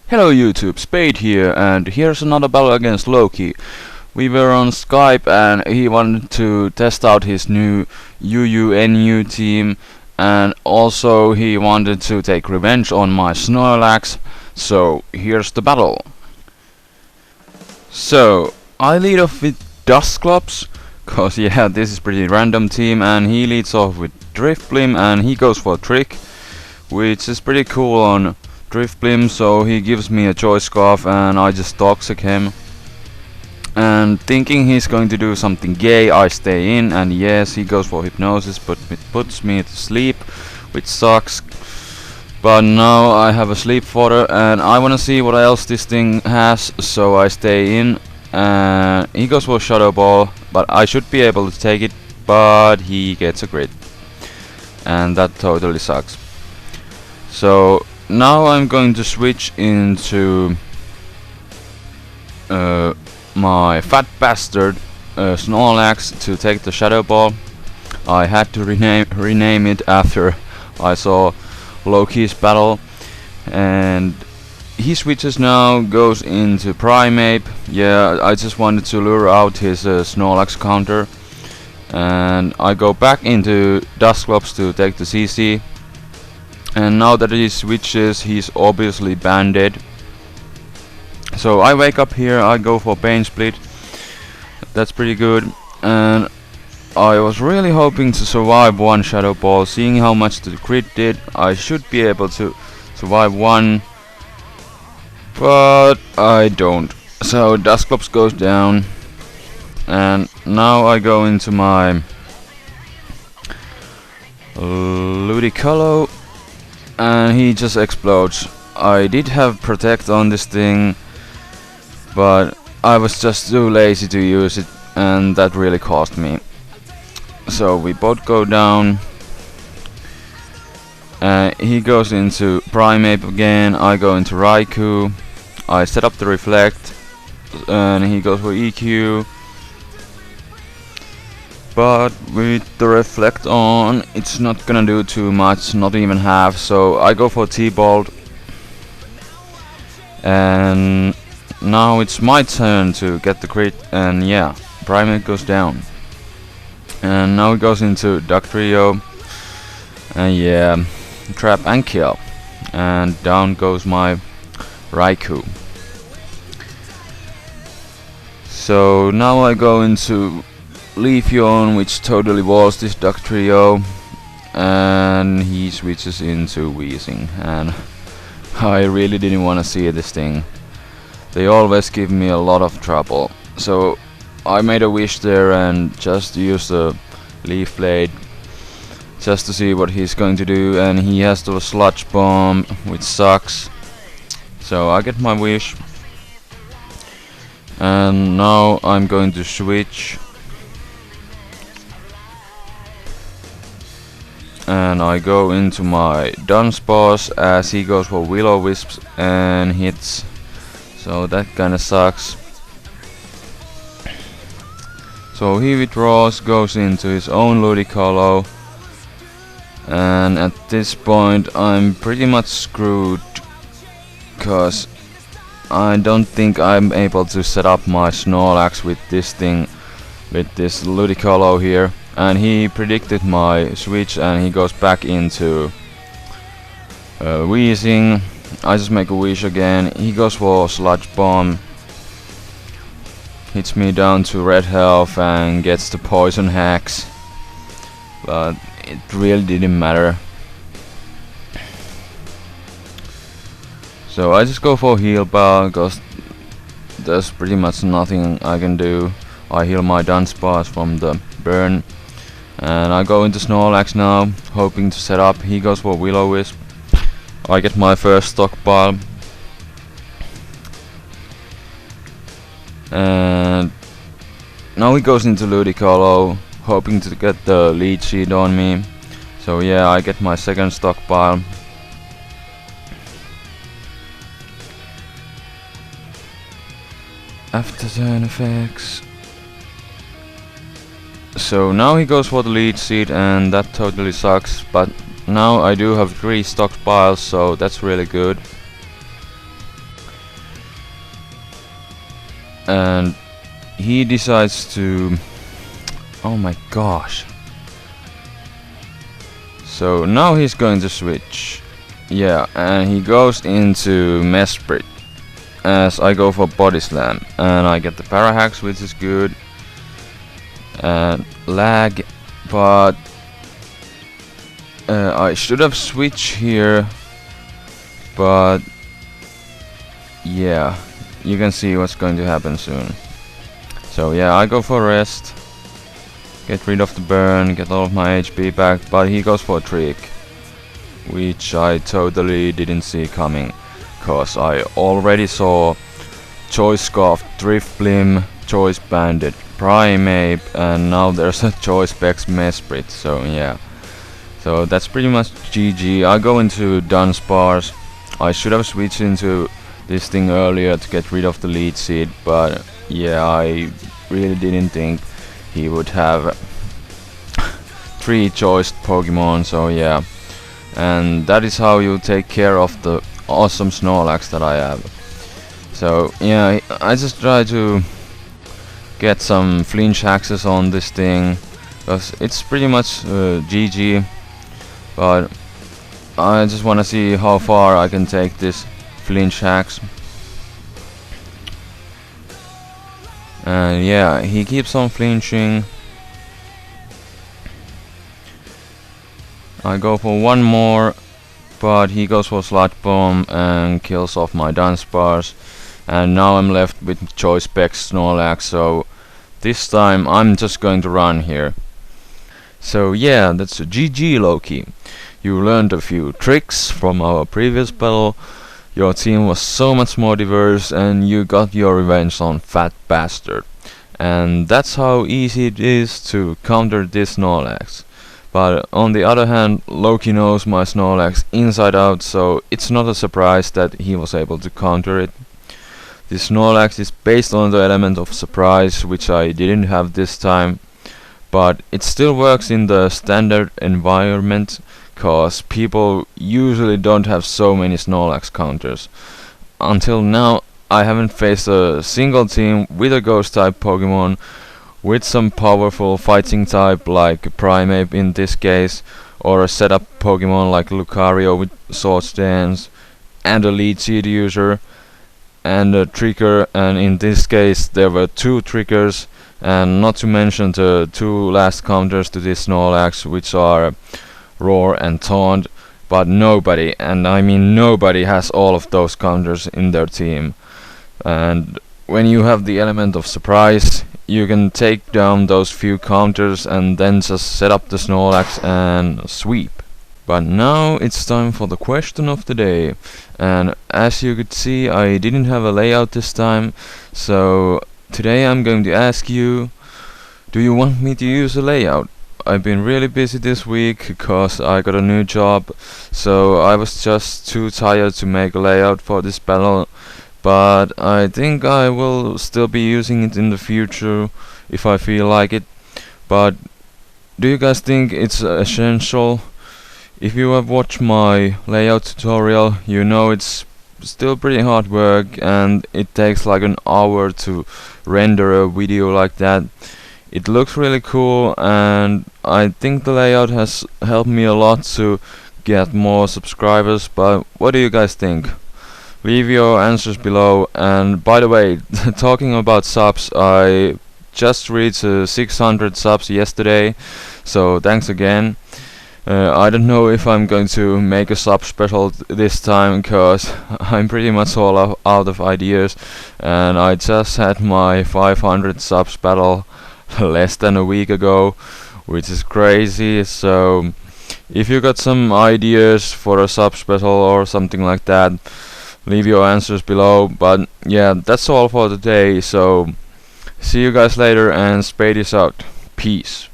Hello YouTube, Spade here, and here's another battle against Loki. We were on Skype and he wanted to test out his new UUNU team, and also he wanted to take revenge on my Snorlax, so here's the battle. So, I lead off with Dusclops, cause yeah, this is pretty random team, and he leads off with Drifblim and he goes for a trick, which is pretty cool on Drifblim, so he gives me a Choice Scarf and I just toxic him. And thinking he's going to do something gay, I stay in, and yes, he goes for Hypnosis, but it puts me to sleep, which sucks. But now I have a sleep fodder and I wanna see what else this thing has, so I stay in. And he goes for Shadow Ball, but I should be able to take it, but he gets a crit. And that totally sucks. So now I'm going to switch into my fat bastard Snorlax to take the Shadow Ball. I had to rename it after I saw Loki's battle, and he switches now, goes into Primeape. Yeah, I just wanted to lure out his Snorlax counter, and I go back into Dusclops to take the CC. And now that he switches, he's obviously banded. So I wake up here, I go for Pain Split. That's pretty good. And I was really hoping to survive one Shadow Ball. Seeing how much the crit did, I should be able to survive one. But I don't. So Dusclops goes down. And now I go into my Ludicolo, and he just explodes. I did have Protect on this thing, but I was just too lazy to use it, and that really cost me. So we both go down. He goes into Primeape again, I go into Raikou. I set up the Reflect, and he goes for EQ. But with the Reflect on, it's not gonna do too much, not even half, so I go for T-Bolt. And now it's my turn to get the crit, and yeah, Primeape goes down. And now it goes into Dugtrio, and yeah, Trap and Kill. And down goes my Raikou. So now I go into Leafeon, which totally walls this Dugtrio, and he switches into Weezing, and I really didn't want to see this thing. They always give me a lot of trouble, so I made a wish there and just used the Leaf Blade just to see what he's going to do, and he has the Sludge Bomb, which sucks. So I get my wish, and now I'm going to switch. And I go into my Dunsparce as he goes for Will-O-Wisps and hits, so that kinda sucks. So he withdraws, goes into his own Ludicolo, and at this point I'm pretty much screwed, cause I don't think I'm able to set up my Snorlax with this thing, with this Ludicolo here. And he predicted my switch and he goes back into Weezing. I just make a wish again. He goes for Sludge Bomb. Hits me down to red health and gets the Poison Hacks. But it really didn't matter. So I just go for Heal Bell because there's pretty much nothing I can do. I heal my Dunsparce from the burn. And I go into Snorlax now, hoping to set up. He goes for Will-O-Wisp. I get my first stockpile. And now he goes into Ludicolo, hoping to get the lead sheet on me. So yeah, I get my second stockpile. After turn effects. So now he goes for the lead seed, and that totally sucks, but now I do have 3 stockpiles, so that's really good. and he decides to... Oh my gosh. So now he's going to switch. Yeah, and he goes into Mesprit as I go for Body Slam, and I get the Parahax, which is good, and lag, but I should have switched here, but yeah, you can see what's going to happen soon. So yeah, I go for rest, get rid of the burn, get all of my HP back, but he goes for a trick, which I totally didn't see coming, cause I already saw Choice Scarf, Drifblim, Choice Bandit, Primeape, and now there's a Choice Specs Mesprit, so yeah. So that's pretty much GG. I go into Dunsparce. I should have switched into this thing earlier to get rid of the lead seed, but yeah, I really didn't think he would have 3 choiced Pokemon, so yeah. And that is how you take care of the awesome Snorlax that I have. So yeah, I just try to get some flinch access on this thing, because it's pretty much GG, but I just wanna see how far I can take this flinch hacks. And yeah, he keeps on flinching. I go for one more, but he goes for Sludge Bomb and kills off my Dunsparce. And now I'm left with Choice Specs Snorlax, so this time I'm just going to run here. So yeah, that's a GG, Loki. You learned a few tricks from our previous battle. Your team was so much more diverse, and you got your revenge on Fat Bastard. And that's how easy it is to counter this Snorlax. But on the other hand, Loki knows my Snorlax inside out, so it's not a surprise that he was able to counter it. This Snorlax is based on the element of surprise, which I didn't have this time, but it still works in the standard environment, cause people usually don't have so many Snorlax counters. Until now, I haven't faced a single team with a ghost type Pokemon with some powerful fighting type like Primeape in this case, or a setup Pokemon like Lucario with Swords Dance, and a lead seed user, and a trigger, and in this case there were 2 triggers, and not to mention the 2 last counters to this Snorlax, which are Roar and Taunt, but nobody, and I mean nobody, has all of those counters in their team. And when you have the element of surprise, you can take down those few counters and then just set up the Snorlax and sweep. But now it's time for the question of the day, and as you could see, I didn't have a layout this time, so today I'm going to ask you, do you want me to use a layout? I've been really busy this week because I got a new job, so I was just too tired to make a layout for this battle, but I think I will still be using it in the future if I feel like it. But do you guys think it's essential? If you have watched my layout tutorial, you know it's still pretty hard work, and it takes like an hour to render a video like that. It looks really cool, and I think the layout has helped me a lot to get more subscribers, but what do you guys think? Leave your answers below. And by the way, talking about subs, I just reached 600 subs yesterday, so thanks again. I don't know if I'm going to make a sub special this time, cause I'm pretty much all out of ideas, and I just had my 500 subs battle less than a week ago, which is crazy. So if you got some ideas for a sub special or something like that, leave your answers below. But yeah, that's all for today, so see you guys later, and Spade is out. Peace.